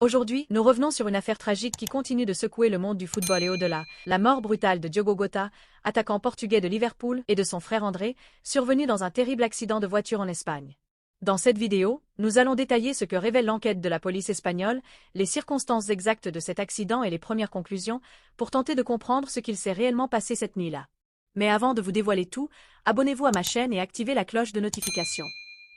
Aujourd'hui, nous revenons sur une affaire tragique qui continue de secouer le monde du football et au-delà, la mort brutale de Diogo Jota, attaquant portugais de Liverpool, et de son frère André, survenu dans un terrible accident de voiture en Espagne. Dans cette vidéo, nous allons détailler ce que révèle l'enquête de la police espagnole, les circonstances exactes de cet accident et les premières conclusions, pour tenter de comprendre ce qu'il s'est réellement passé cette nuit-là. Mais avant de vous dévoiler tout, abonnez-vous à ma chaîne et activez la cloche de notification.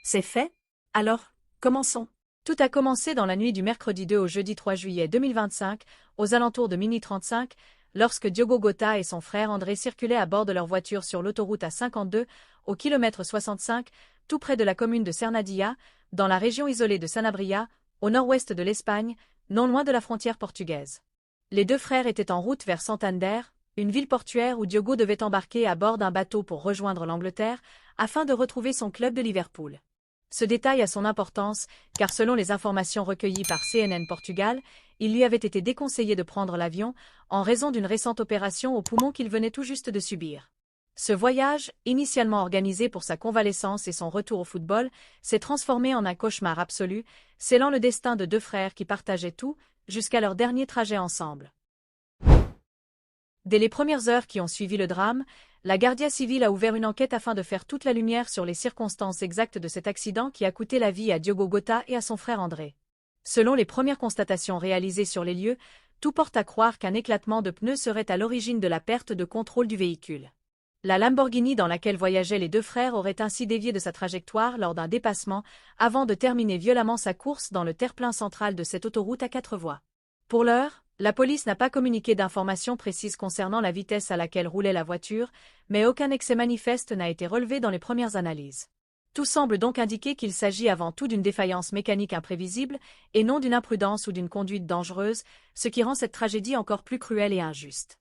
C'est fait? Alors, commençons. Tout a commencé dans la nuit du mercredi 2 au jeudi 3 juillet 2025, aux alentours de minuit 35, lorsque Diogo Jota et son frère André circulaient à bord de leur voiture sur l'autoroute A52, au kilomètre 65, tout près de la commune de Cernadilla, dans la région isolée de Sanabria, au nord-ouest de l'Espagne, non loin de la frontière portugaise. Les deux frères étaient en route vers Santander, une ville portuaire où Diogo devait embarquer à bord d'un bateau pour rejoindre l'Angleterre, afin de retrouver son club de Liverpool. Ce détail a son importance, car selon les informations recueillies par CNN Portugal, il lui avait été déconseillé de prendre l'avion, en raison d'une récente opération au poumon qu'il venait tout juste de subir. Ce voyage, initialement organisé pour sa convalescence et son retour au football, s'est transformé en un cauchemar absolu, scellant le destin de deux frères qui partageaient tout, jusqu'à leur dernier trajet ensemble. Dès les premières heures qui ont suivi le drame, la Guardia Civil a ouvert une enquête afin de faire toute la lumière sur les circonstances exactes de cet accident qui a coûté la vie à Diogo Jota et à son frère André. Selon les premières constatations réalisées sur les lieux, tout porte à croire qu'un éclatement de pneus serait à l'origine de la perte de contrôle du véhicule. La Lamborghini dans laquelle voyageaient les deux frères aurait ainsi dévié de sa trajectoire lors d'un dépassement, avant de terminer violemment sa course dans le terre-plein central de cette autoroute à 4 voies. Pour l'heure, la police n'a pas communiqué d'informations précises concernant la vitesse à laquelle roulait la voiture, mais aucun excès manifeste n'a été relevé dans les premières analyses. Tout semble donc indiquer qu'il s'agit avant tout d'une défaillance mécanique imprévisible, et non d'une imprudence ou d'une conduite dangereuse, ce qui rend cette tragédie encore plus cruelle et injuste.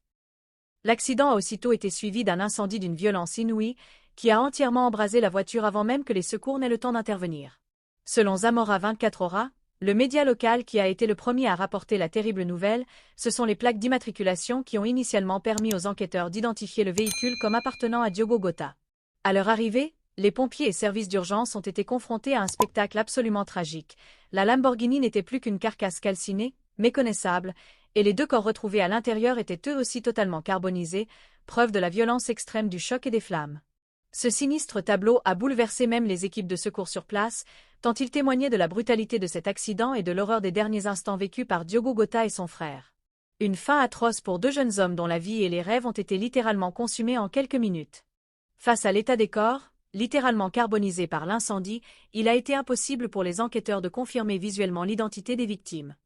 L'accident a aussitôt été suivi d'un incendie d'une violence inouïe, qui a entièrement embrasé la voiture avant même que les secours n'aient le temps d'intervenir. Selon Zamora 24 Horas, le média local qui a été le premier à rapporter la terrible nouvelle, ce sont les plaques d'immatriculation qui ont initialement permis aux enquêteurs d'identifier le véhicule comme appartenant à Diogo Jota. À leur arrivée, les pompiers et services d'urgence ont été confrontés à un spectacle absolument tragique. La Lamborghini n'était plus qu'une carcasse calcinée, méconnaissable, et les deux corps retrouvés à l'intérieur étaient eux aussi totalement carbonisés, preuve de la violence extrême du choc et des flammes. Ce sinistre tableau a bouleversé même les équipes de secours sur place, tant il témoignait de la brutalité de cet accident et de l'horreur des derniers instants vécus par Diogo Jota et son frère. Une fin atroce pour deux jeunes hommes dont la vie et les rêves ont été littéralement consumés en quelques minutes. Face à l'état des corps, littéralement carbonisés par l'incendie, il a été impossible pour les enquêteurs de confirmer visuellement l'identité des victimes.